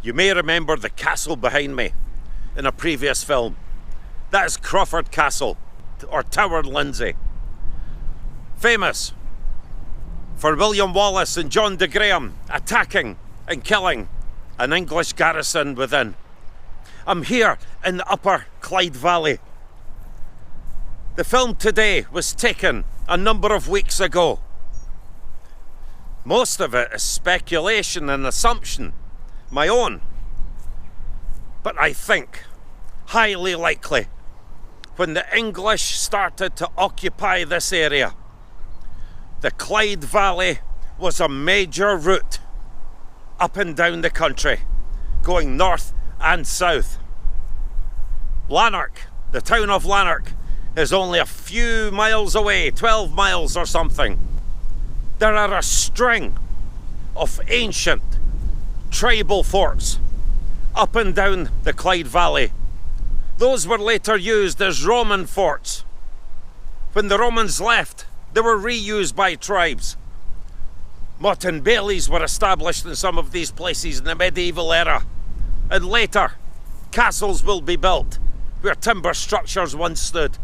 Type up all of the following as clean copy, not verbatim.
You may remember the castle behind me in a previous film. That is Crawford Castle, or Tower Lindsay. Famous for William Wallace and John de Graham attacking and killing an English garrison within. I'm here in the upper Clyde Valley. The film today was taken a number of weeks ago. Most of it is speculation and assumption, my own. But I think, highly likely, when the English started to occupy this area, the Clyde Valley was a major route up and down the country, going north and south. Lanark, the town of Lanark, is only a few miles away, 12 miles or something. There are a string of ancient tribal forts up and down the Clyde Valley. Those were later used as Roman forts. When the Romans left, they were reused by tribes. Motte and baileys were established in some of these places in the medieval era. And later, castles will be built where timber structures once stood.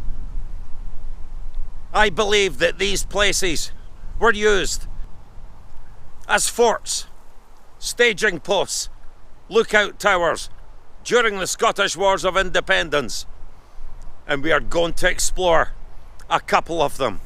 I believe that these places were used as forts, staging posts, lookout towers during the Scottish Wars of Independence. And we are going to explore a couple of them.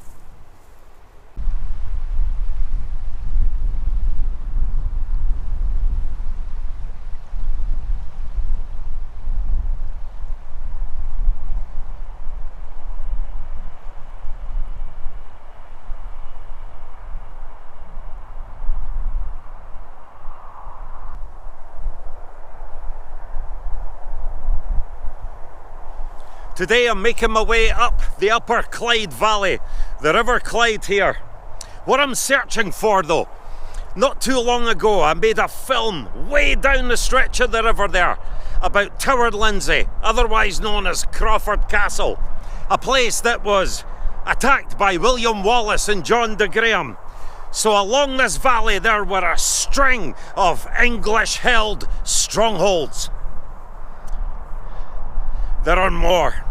Today I'm making my way up the upper Clyde Valley, the River Clyde here. What I'm searching for though, not too long ago I made a film way down the stretch of the river there about Tower Lindsay, otherwise known as Crawford Castle, a place that was attacked by William Wallace and John de Graham. So along this valley there were a string of English-held strongholds. There are more,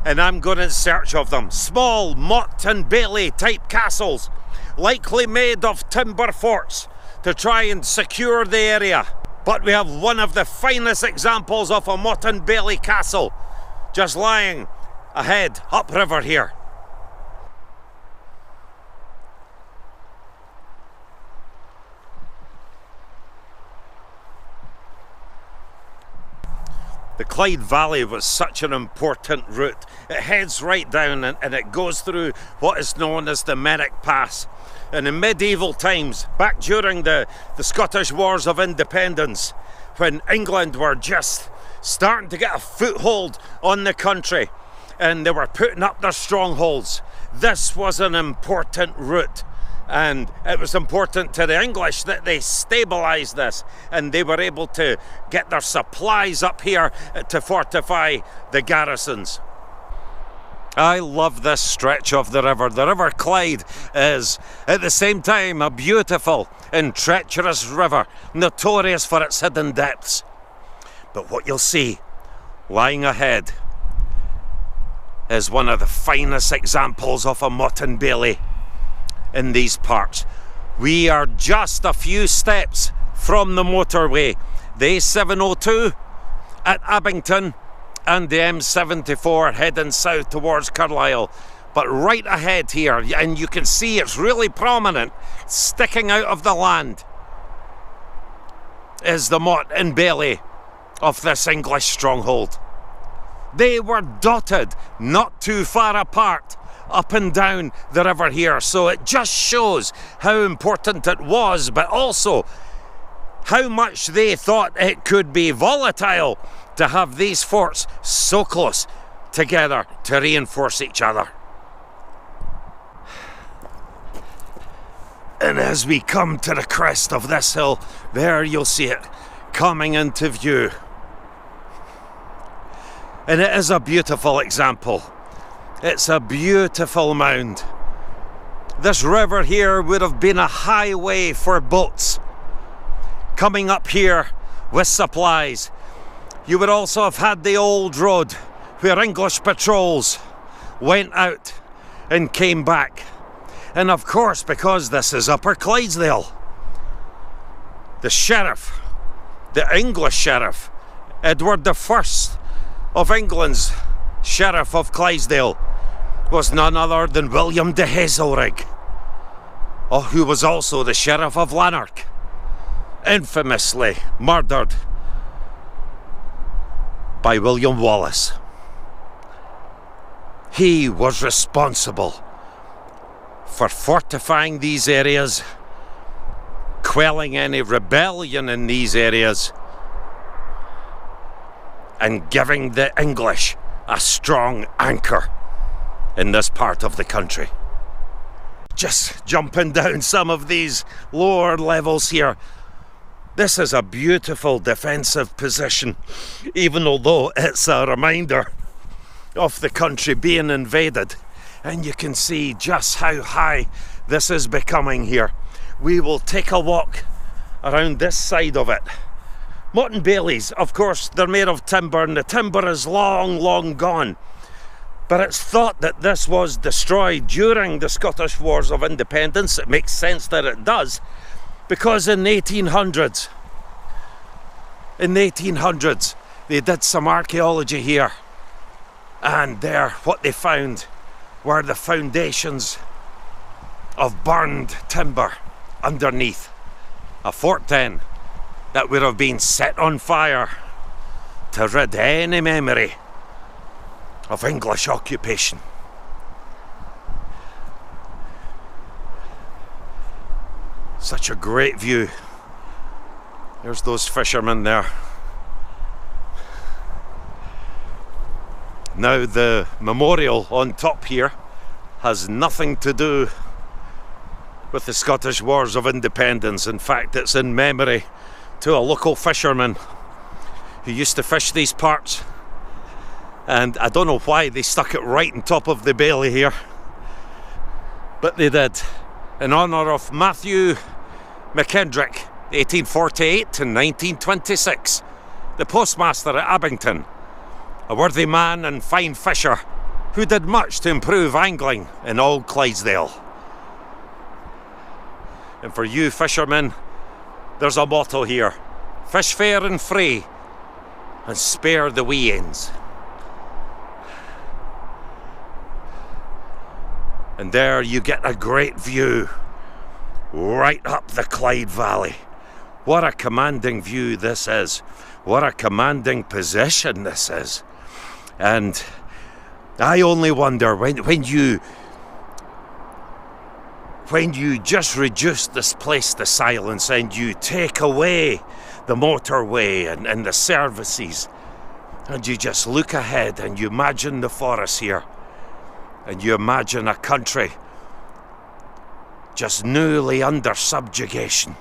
and I'm going in search of them. Small Motte and bailey type castles, likely made of timber forts to try and secure the area. But we have one of the finest examples of a Motte and bailey castle just lying ahead upriver here. The Clyde Valley was such an important route. It heads right down and it goes through what is known as the Lanark Pass. And in medieval times, back during the Scottish Wars of Independence, when England were just starting to get a foothold on the country and they were putting up their strongholds, this was an important route. And it was important to the English that they stabilised this and they were able to get their supplies up here to fortify the garrisons. I love this stretch of the river. The River Clyde is at the same time a beautiful and treacherous river, notorious for its hidden depths. But what you'll see lying ahead is one of the finest examples of a Motte and bailey in these parts. We are just a few steps from the motorway, the A702 at Abington and the M74 heading south towards Carlisle. But right ahead here, and you can see it's really prominent, sticking out of the land, is the Motte and bailey of this English stronghold. They were dotted not too far apart up and down the river here, so it just shows how important it was, but also how much they thought it could be volatile to have these forts so close together to reinforce each other. And as we come to the crest of this hill, there you'll see it coming into view. And it is a beautiful example. It's a beautiful mound. This river here would have been a highway for boats. Coming up here with supplies. You would also have had the old road where English patrols went out and came back. And of course, because this is Upper Clydesdale, the sheriff, the English sheriff, Edward I of England's Sheriff of Clydesdale, was none other than William de Hazelrig, who was also the Sheriff of Lanark, infamously murdered by William Wallace. He was responsible for fortifying these areas, quelling any rebellion in these areas, and giving the English a strong anchor in this part of the country. Just jumping down some of these lower levels here. This is a beautiful defensive position, even although it's a reminder of the country being invaded. And you can see just how high this is becoming here. We will take a walk around this side of it. Motte Baileys, of course, they're made of timber, and the timber is long, long gone. But it's thought that this was destroyed during the Scottish Wars of Independence. It makes sense that it does, because in the 1800s, they did some archaeology here, and there what they found were the foundations of burned timber underneath a fort then that would have been set on fire to rid any memory of English occupation. Such a great view. There's those fishermen there. Now the memorial on top here has nothing to do with the Scottish Wars of Independence. In fact, it's in memory to a local fisherman who used to fish these parts, and I don't know why they stuck it right on top of the bailey here, but they did, in honour of Matthew McKendrick, 1848 to 1926, the postmaster at Abington, a worthy man and fine fisher who did much to improve angling in old Clydesdale. And for you fishermen, there's a motto here: fish fair and free, and spare the wee ends. And there you get a great view right up the Clyde Valley. What a commanding view this is. What a commanding position this is. And I only wonder when you just reduce this place to silence and you take away the motorway and the services, and you just look ahead and you imagine the forest here, and you imagine a country just newly under subjugation,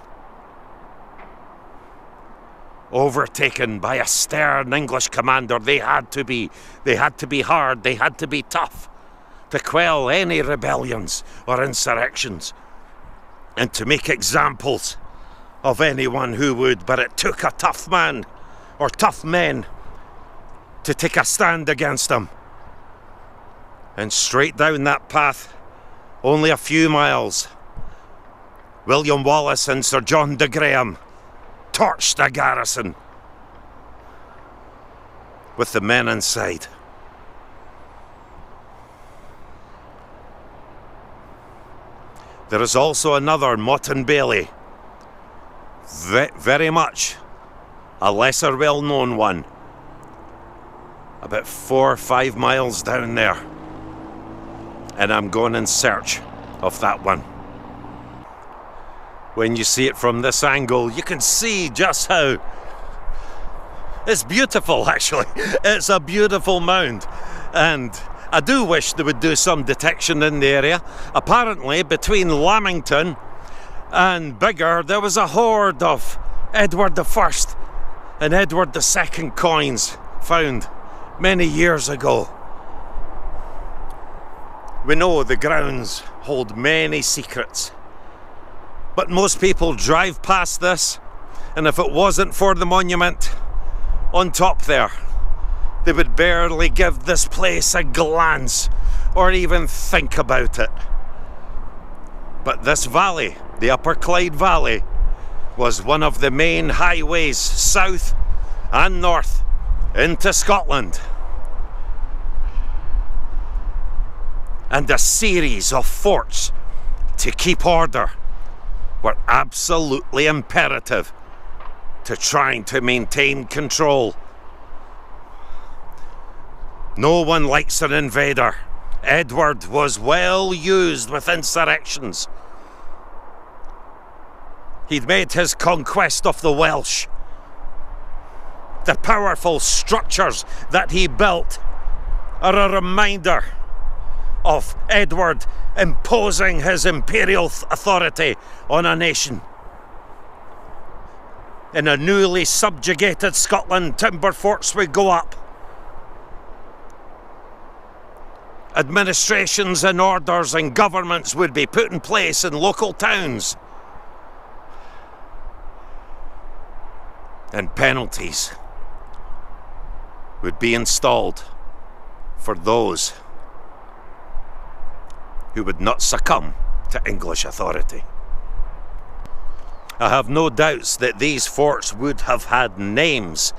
overtaken by a stern English commander. They had to be hard, they had to be tough to quell any rebellions or insurrections and to make examples of anyone who would. But it took a tough man or tough men to take a stand against them. And straight down that path, only a few miles, William Wallace and Sir John de Graham torched a garrison with the men inside. There is also another Motte Bailey, very much a lesser well-known one, about 4 or 5 miles down there, and I'm going in search of that one. When you see it from this angle, you can see just how it's beautiful. Actually, it's a beautiful mound, and I do wish they would do some detection in the area. Apparently, between Lamington and Biggar, there was a hoard of Edward I and Edward II coins found many years ago. We know the grounds hold many secrets, but most people drive past this And if it wasn't for the monument on top there, they would barely give this place a glance or even think about it. But this valley, the Upper Clyde Valley, was one of the main highways south and north into Scotland. And a series of forts to keep order were absolutely imperative to trying to maintain control. No one likes an invader. Edward was well used with insurrections. He'd made his conquest of the Welsh. The powerful structures that he built are a reminder of Edward imposing his imperial authority on a nation. In a newly subjugated Scotland, timber forts would go up. Administrations and orders and governments would be put in place in local towns. And penalties would be installed for those who would not succumb to English authority. I have no doubts that these forts would have had names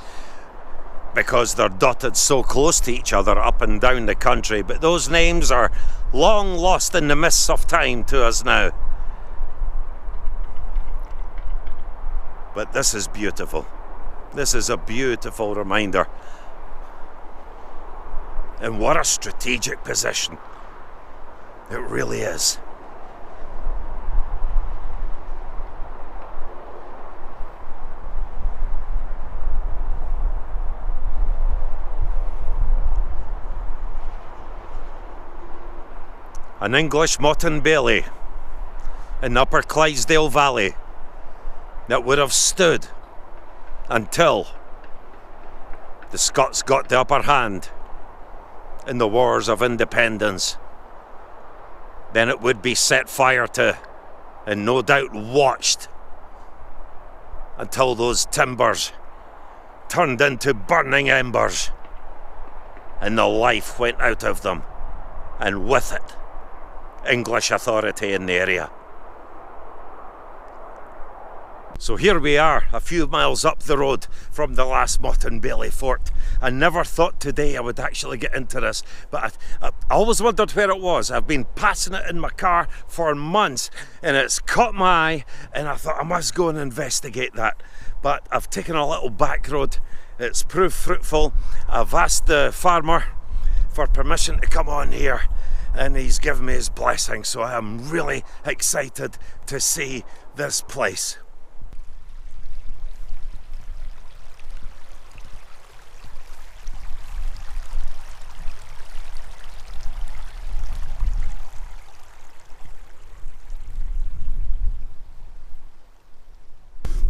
because they're dotted so close to each other up and down the country, but those names are long lost in the mists of time to us now. But this is beautiful. This is a beautiful reminder. And what a strategic position. It really is. An English Motte and Bailey in Upper Clydesdale Valley that would have stood until the Scots got the upper hand in the Wars of Independence. Then it would be set fire to and no doubt watched until those timbers turned into burning embers and the life went out of them, and with it English authority in the area. So here we are, a few miles up the road from the last Motte and Bailey fort. I never thought today I would actually get into this, but I always wondered where it was. I've been passing it in my car for months and it's caught my eye, and I thought I must go and investigate that. But I've taken a little back road. It's proved fruitful. I've asked the farmer for permission to come on here and he's given me his blessing, so I am really excited to see this place.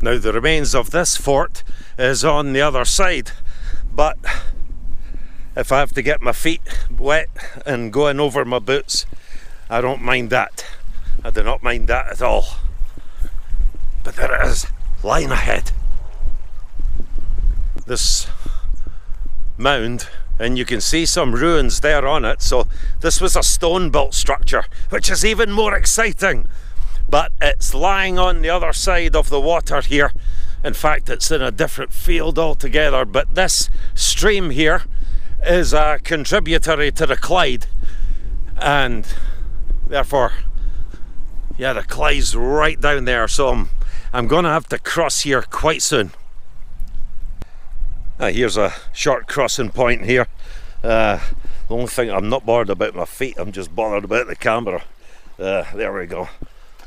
Now the remains of this fort is on the other side, but if I have to get my feet wet and going over my boots, I don't mind that. I do not mind that at all. But there it is, lying ahead. This mound, and you can see some ruins there on it, so this was a stone-built structure, which is even more exciting. But it's lying on the other side of the water here. In fact, it's in a different field altogether, but this stream here is a contributory to the Clyde, and therefore, yeah, the Clyde's right down there, so I'm gonna have to cross here quite soon. Here's a short crossing point here. The only thing, I'm not bothered about my feet, I'm just bothered about the camera. There we go.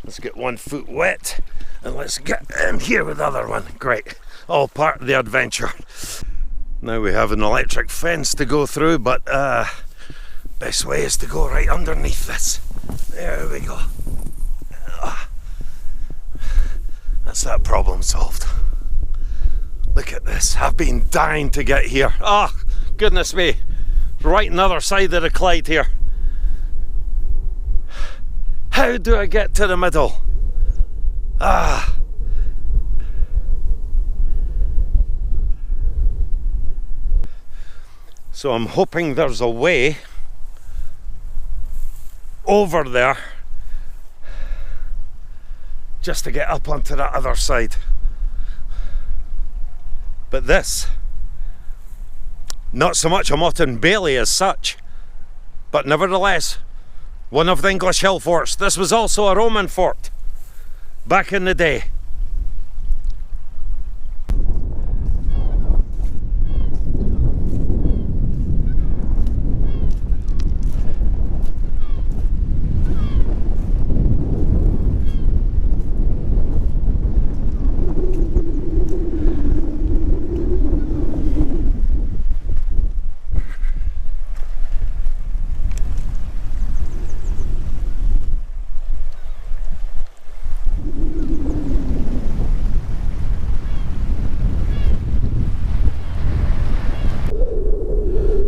Let's get one foot wet and let's get in here with the other one. Great, all part of the adventure. Now we have an electric fence to go through, but best way is to go right underneath this. There we go. That's that problem solved. Look at this, I've been dying to get here. Oh, goodness me. Right on the other side of the Clyde here. How do I get to the middle? So I'm hoping there's a way over there just to get up onto that other side. But this, not so much a Motte and Bailey as such, but nevertheless one of the English hill forts. This was also a Roman fort back in the day.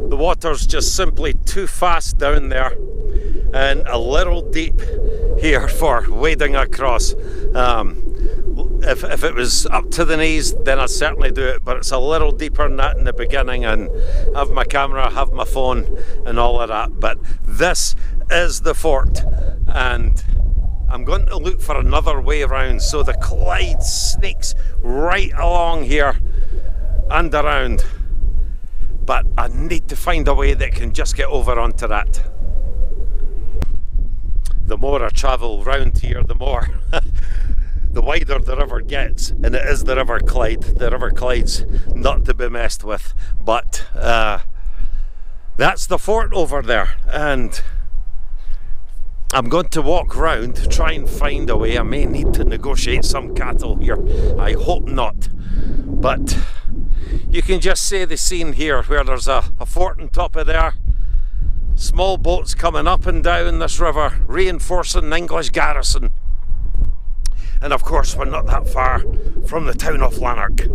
The water's just simply too fast down there and a little deep here for wading across. If it was up to the knees, then I'd certainly do it, but it's a little deeper than that in the beginning, and I have my camera, have my phone and all of that. But this is the fort, and I'm going to look for another way around. So the Clyde sneaks right along here and around, but I need to find a way that can just get over onto that. The more I travel round here, the more the wider the river gets, and it is the River Clyde. The River Clyde's not to be messed with, but that's the fort over there, and I'm going to walk round to try and find a way. I may need to negotiate some cattle here, I hope not, but you can just see the scene here where there's a fort on top of there, small boats coming up and down this river reinforcing the English garrison, and of course we're not that far from the town of Lanark.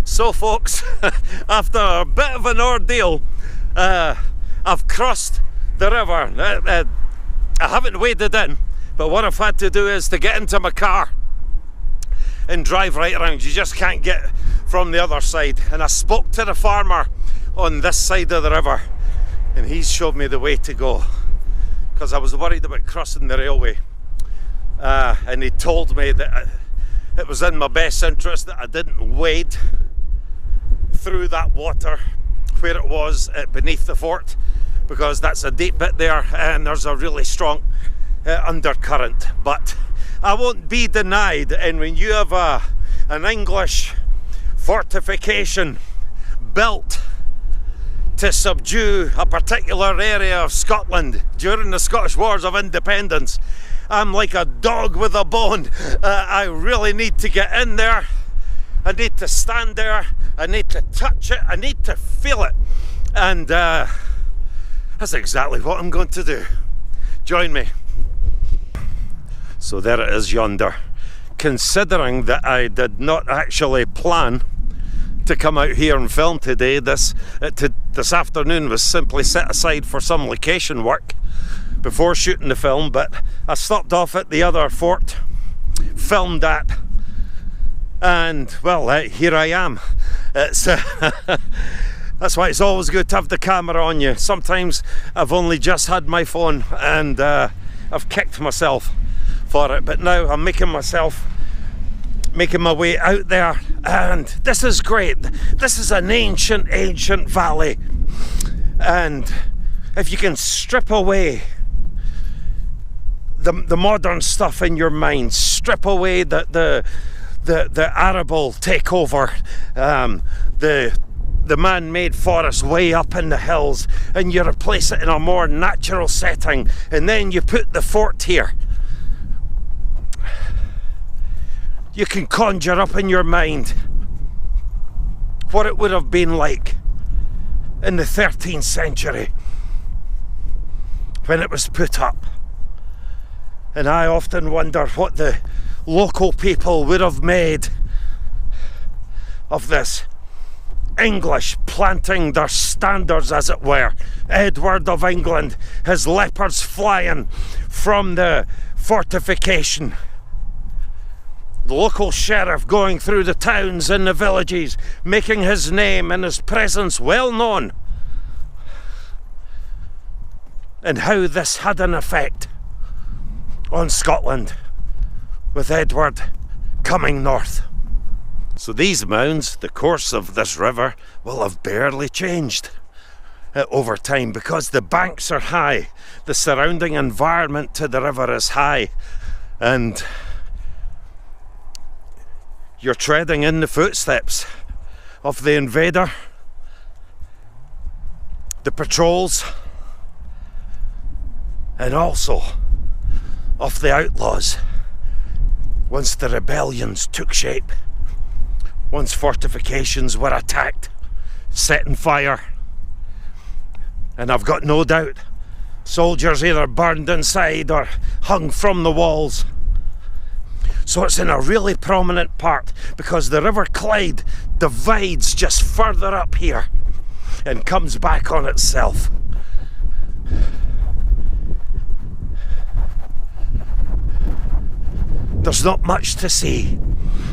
So folks, after a bit of an ordeal, I've crossed the river. I haven't waded in, but what I've had to do is to get into my car and drive right around. You just can't get from the other side. And I spoke to the farmer on this side of the river, and he's showed me the way to go, because I was worried about crossing the railway. And he told me that it was in my best interest that I didn't wade through that water where it was beneath the fort, because that's a deep bit there and there's a really strong undercurrent. But I won't be denied, and when you have an English fortification built to subdue a particular area of Scotland during the Scottish Wars of Independence, I'm like a dog with a bone. I really need to get in there. I need to stand there, I need to touch it, I need to feel it, and that's exactly what I'm going to do. Join me. So there it is yonder. Considering that I did not actually plan to come out here and film today, this afternoon was simply set aside for some location work before shooting the film, but I stopped off at the other fort, filmed that, and well, here I am. It's that's why it's always good to have the camera on you. Sometimes I've only just had my phone and I've kicked myself for it, but now I'm making my way out there, and this is great. This is an ancient valley, and if you can strip away the modern stuff in your mind, strip away the arable takeover, the man-made forest way up in the hills, and you replace it in a more natural setting, and then you put the fort here, you can conjure up in your mind what it would have been like in the 13th century when it was put up. And I often wonder what the local people would have made of this English planting their standards, as it were. Edward of England, his leopards flying from the fortification. The local sheriff going through the towns and the villages, making his name and his presence well known. And how this had an effect on Scotland with Edward coming north. So these mounds, the course of this river, will have barely changed over time because the banks are high, the surrounding environment to the river is high, and you're treading in the footsteps of the invader, the patrols, and also of the outlaws once the rebellions took shape. Once fortifications were attacked, set on fire, and I've got no doubt soldiers either burned inside or hung from the walls. So it's in a really prominent part because the River Clyde divides just further up here and comes back on itself. There's not much to see,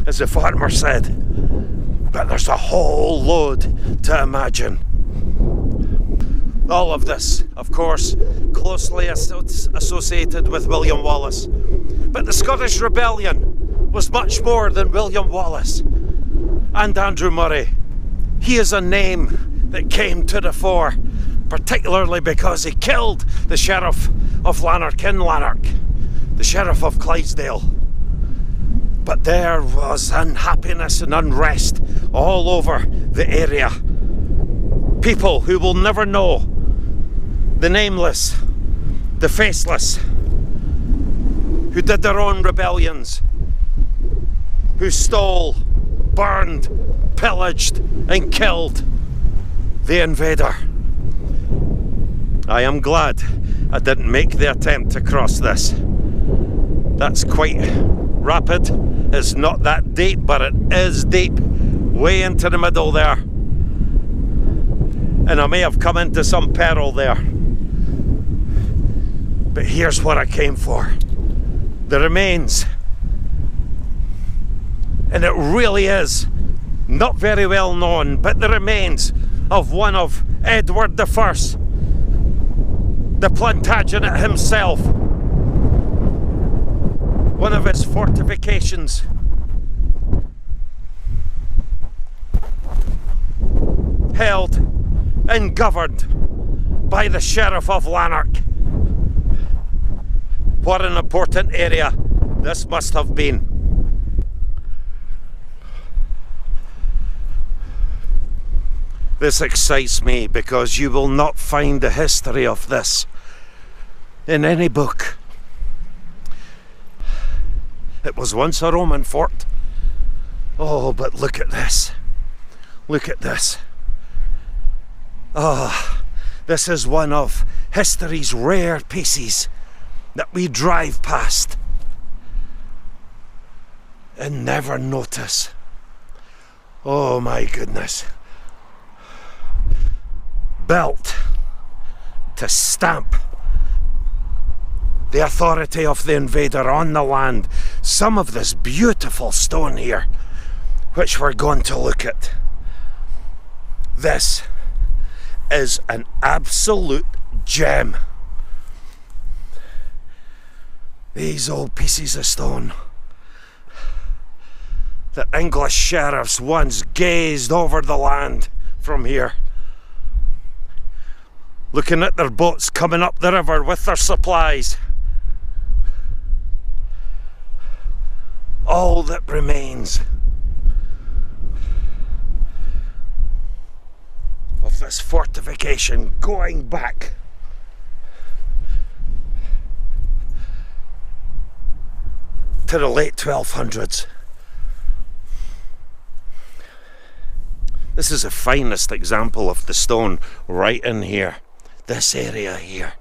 as the farmer said, but there's a whole load to imagine. All of this, of course, closely associated with William Wallace. But the Scottish Rebellion was much more than William Wallace and Andrew Murray. He is a name that came to the fore, particularly because he killed the Sheriff of Lanark in Lanark, the Sheriff of Clydesdale. But there was unhappiness and unrest all over the area. People who will never know, the nameless, the faceless, who did their own rebellions, who stole, burned, pillaged and killed the invader. I am glad I didn't make the attempt to cross this. That's quite rapid. It's not that deep, but it is deep, way into the middle there. And I may have come into some peril there. But here's what I came for. The remains. And it really is not very well known, but the remains of one of Edward I, the Plantagenet himself. One of his fortifications. Held and governed by the Sheriff of Lanark. What an important area this must have been. This excites me because you will not find the history of this in any book. It was once a Roman fort. Oh, but look at this. Look at this. Ah, this is one of history's rare pieces that we drive past and never notice. Oh my goodness. Built to stamp the authority of the invader on the land. Some of this beautiful stone here, which we're going to look at. This is an absolute gem. These old pieces of stone that English sheriffs once gazed over the land from here, looking at their boats coming up the river with their supplies. All that remains of this fortification going back to the late 1200s. This is the finest example of the stone right in here, this area here.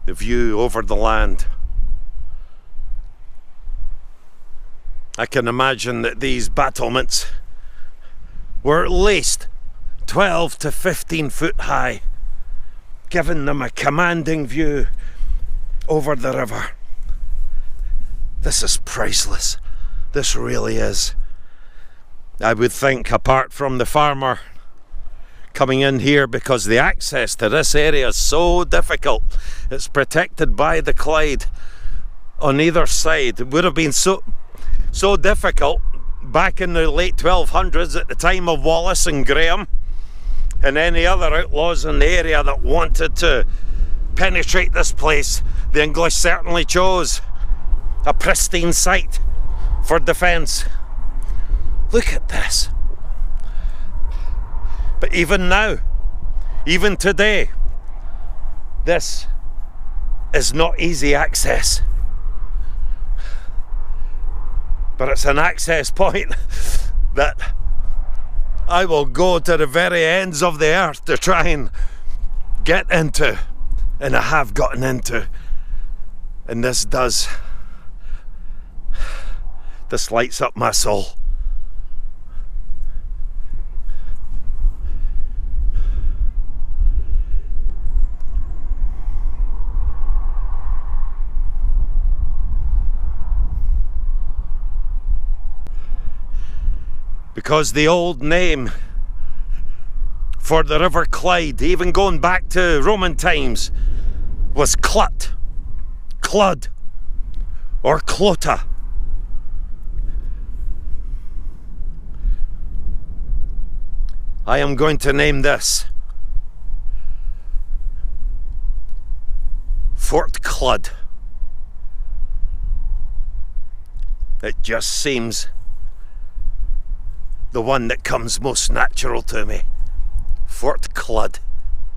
the view over the land. I can imagine that these battlements were at least 12 to 15 foot high, giving them a commanding view over the river. This is priceless. This really is. I would think, apart from the farmer coming in here, because the access to this area is so difficult, it's protected by the Clyde on either side. It would have been so difficult back in the late 1200s at the time of Wallace and Graham and any other outlaws in the area that wanted to penetrate this place. The English certainly chose a pristine site for defence. Look at this. But even now, even today, this is not easy access. But it's an access point that I will go to the very ends of the earth to try and get into, and I have gotten into, and this lights up my soul. Because the old name for the River Clyde, even going back to Roman times, was Clut, Clud, or Clota. I am going to name this Fort Clud. It just seems the one that comes most natural to me. Fort Clud,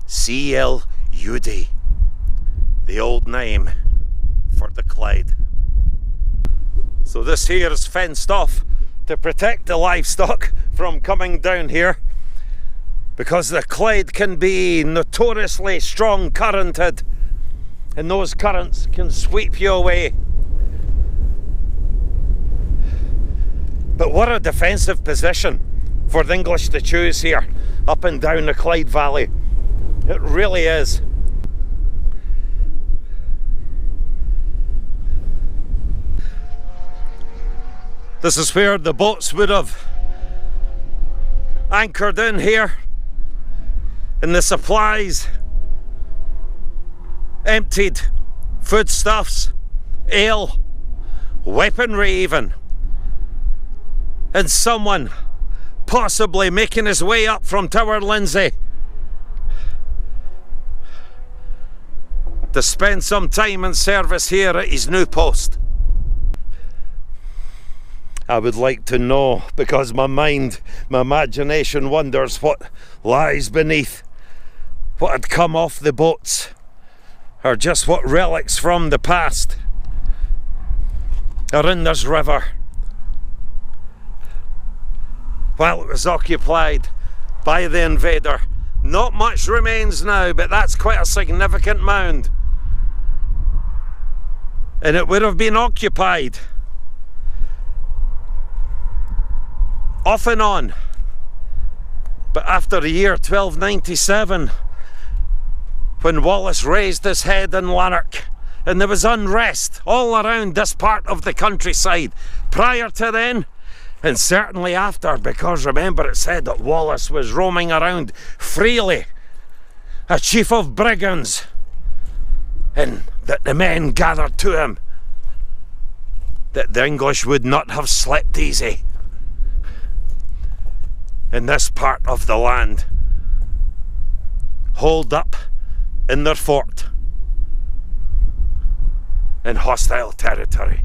C-L-U-D, the old name for the Clyde. So this here is fenced off to protect the livestock from coming down here, because the Clyde can be notoriously strong currented, and those currents can sweep you away. But what a defensive position for the English to choose here, up and down the Clyde Valley. It really is. This is where the boats would have anchored in here, and the supplies emptied, foodstuffs, ale, weaponry even. And someone possibly making his way up from Tower Lindsay to spend some time in service here at his new post. I would like to know, because my imagination wonders what lies beneath, what had come off the boats, or just what relics from the past are in this river while it was occupied by the invader. Not much remains now, but that's quite a significant mound. And it would have been occupied off and on. But after the year 1297, when Wallace raised his head in Lanark, and there was unrest all around this part of the countryside, prior to then, and certainly after, because remember it said that Wallace was roaming around freely, a chief of brigands, and that the men gathered to him, that the English would not have slept easy in this part of the land, holed up in their fort in hostile territory.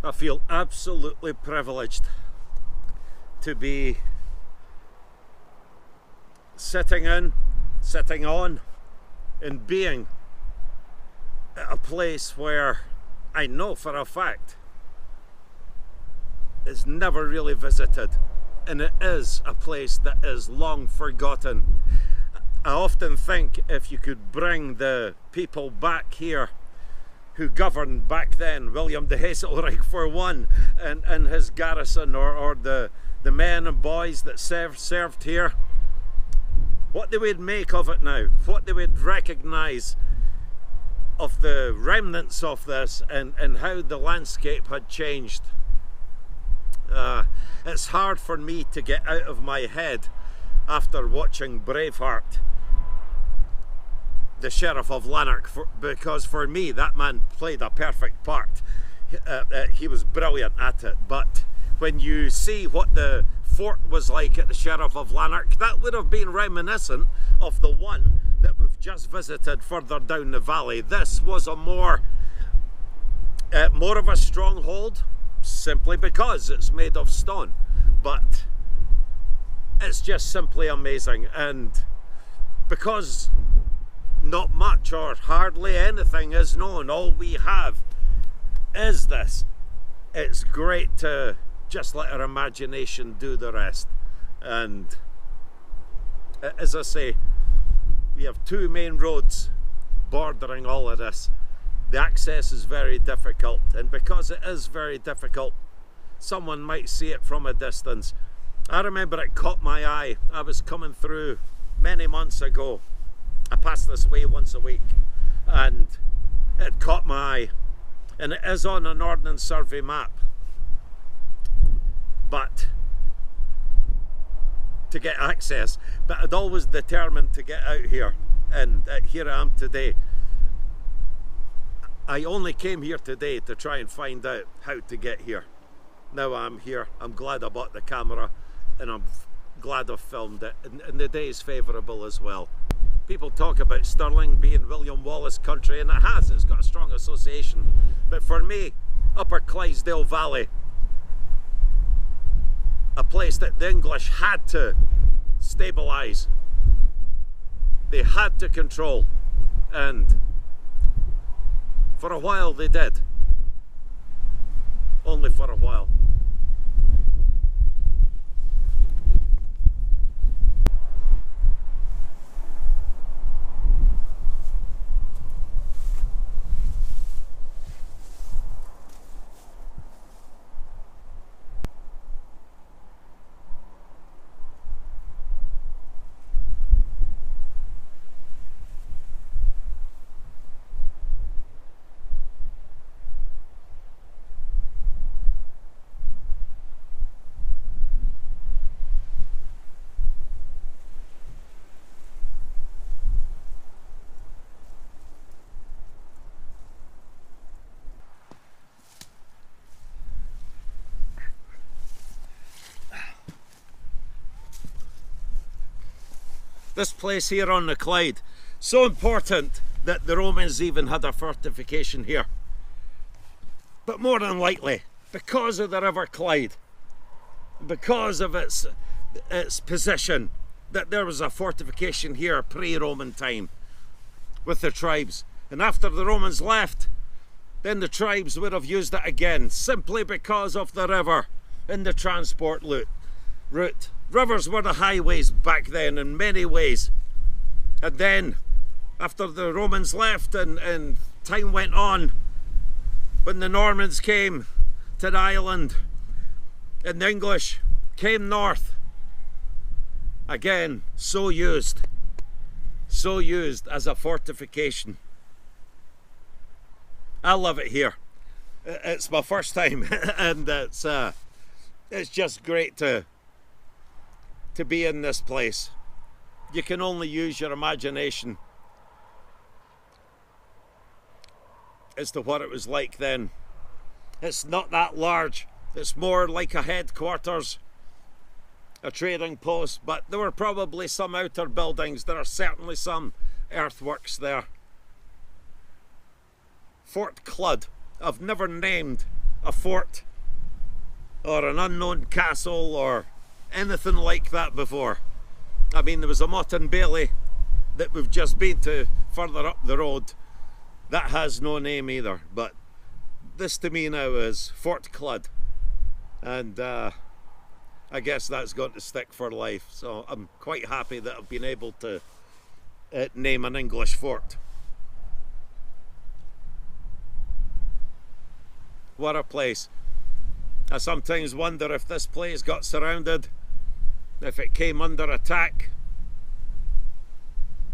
I feel absolutely privileged to be sitting on, and being at a place where I know for a fact is never really visited, and it is a place that is long forgotten. I often think if you could bring the people back here who governed back then, William de Hazelrigg for one, and his garrison, or the men and boys that served here, what they would make of it now, what they would recognise of the remnants of this, and how the landscape had changed. It's hard for me to get out of my head after watching Braveheart, the Sheriff of Lanark, because for me that man played a perfect part. He was brilliant at it. But when you see what the fort was like at the Sheriff of Lanark, that would have been reminiscent of the one that we've just visited further down the valley. This was a more of a stronghold, simply because it's made of stone, but it's just simply amazing. And because not much or hardly anything is known, all we have is this, it's great to just let our imagination do the rest. And as I say, we have two main roads bordering all of this. The access is very difficult, and because it is very difficult, someone might see it from a distance. I remember it caught my eye. I was coming through many months ago. I pass this way once a week, and it caught my eye, and it is on an Ordnance Survey map. But to get access, but I'd always determined to get out here, and here I am today. I only came here today to try and find out how to get here. Now I'm here. I'm glad I bought the camera, and I'm glad I've filmed it, and the day is favourable as well. People talk about Stirling being William Wallace country, and it's got a strong association. But for me, Upper Clydesdale Valley, a place that the English had to stabilise, they had to control, and for a while they did. Only for a while. This place here on the Clyde, so important that the Romans even had a fortification here. But more than likely, because of the River Clyde, because of its position, that there was a fortification here pre-Roman time with the tribes. And after the Romans left, then the tribes would have used it again, simply because of the river and the transport route. Rivers were the highways back then in many ways. And then, after the Romans left and time went on, when the Normans came to the island and the English came north, again, so used as a fortification. I love it here. It's my first time, and it's just great to be in this place. You can only use your imagination as to what it was like then. It's not that large. It's more like a headquarters, a trading post, but there were probably some outer buildings. There are certainly some earthworks there. Fort Clud, I've never named a fort or an unknown castle or anything like that before. I mean, there was a Motte and Bailey that we've just been to further up the road. That has no name either, but this to me now is Fort Clyde, and I guess that's going to stick for life. So I'm quite happy that I've been able to name an English fort. What a place. I sometimes wonder if this place got surrounded, if it came under attack,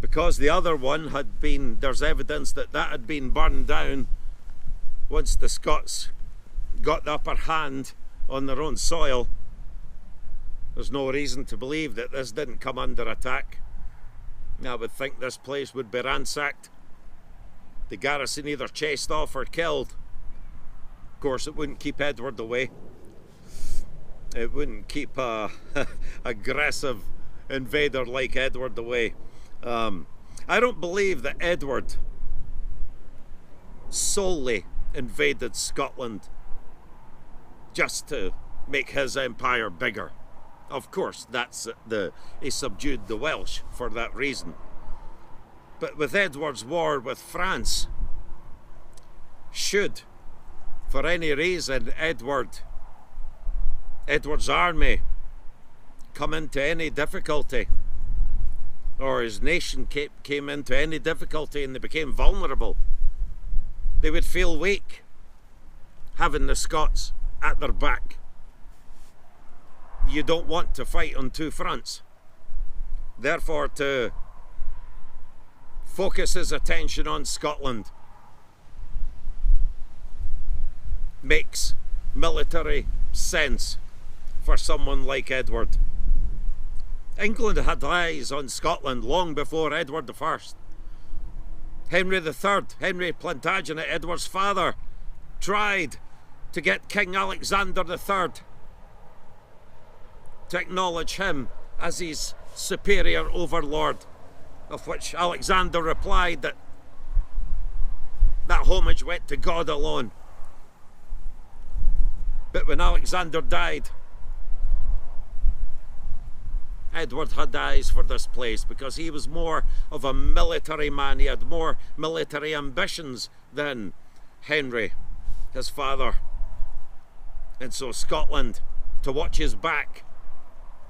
because the other one had been, there's evidence that that had been burned down once the Scots got the upper hand on their own soil. There's no reason to believe that this didn't come under attack. I would think this place would be ransacked, the garrison either chased off or killed. Of course, it wouldn't keep Edward away. It wouldn't keep a aggressive invader like Edward away. I don't believe that Edward solely invaded Scotland just to make his empire bigger. Of course, he subdued the Welsh for that reason. But with Edward's war with France, should, for any reason, Edward's army come into any difficulty, or his nation came into any difficulty and they became vulnerable, they would feel weak having the Scots at their back. You don't want to fight on two fronts. Therefore, to focus his attention on Scotland makes military sense for someone like Edward. England had eyes on Scotland long before Edward I. Henry III, Henry Plantagenet, Edward's father, tried to get King Alexander III to acknowledge him as his superior overlord, of which Alexander replied that homage went to God alone. But when Alexander died, Edward had eyes for this place because he was more of a military man. He had more military ambitions than Henry, his father. And so Scotland, to watch his back,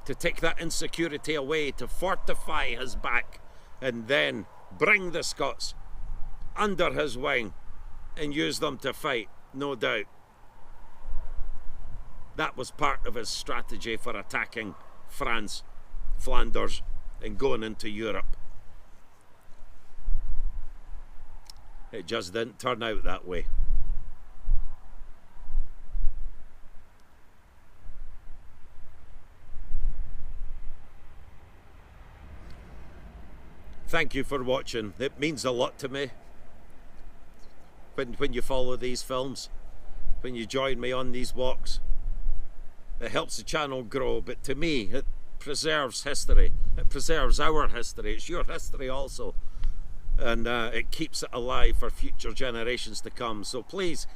to take that insecurity away, to fortify his back, and then bring the Scots under his wing and use them to fight, no doubt. That was part of his strategy for attacking France, Flanders, and going into Europe. It just didn't turn out that way. Thank you for watching. It means a lot to me when you follow these films, when you join me on these walks. It helps the channel grow, but to me it preserves history. It preserves our history. It's your history also, and it keeps it alive for future generations to come. So please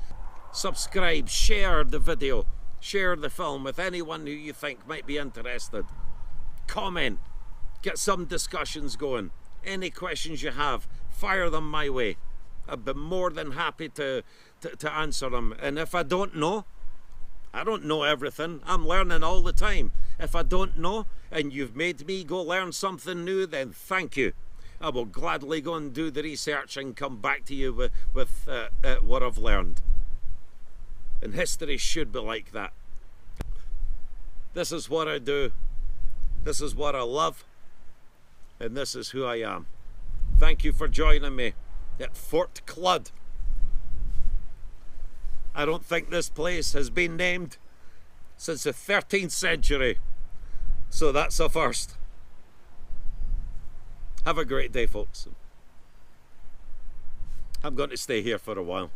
subscribe, share the video, share the film with anyone who you think might be interested. Comment, get some discussions going. Any questions you have, fire them my way. I'd be more than happy to answer them. And if I don't know everything. I'm learning all the time. If I don't know and you've made me go learn something new, then thank you. I will gladly go and do the research and come back to you with what I've learned. And history should be like that. This is what I do. This is what I love. And this is who I am. Thank you for joining me at Fort Clyde. I don't think this place has been named since the 13th century. So that's a first. Have a great day, folks. I'm going to stay here for a while.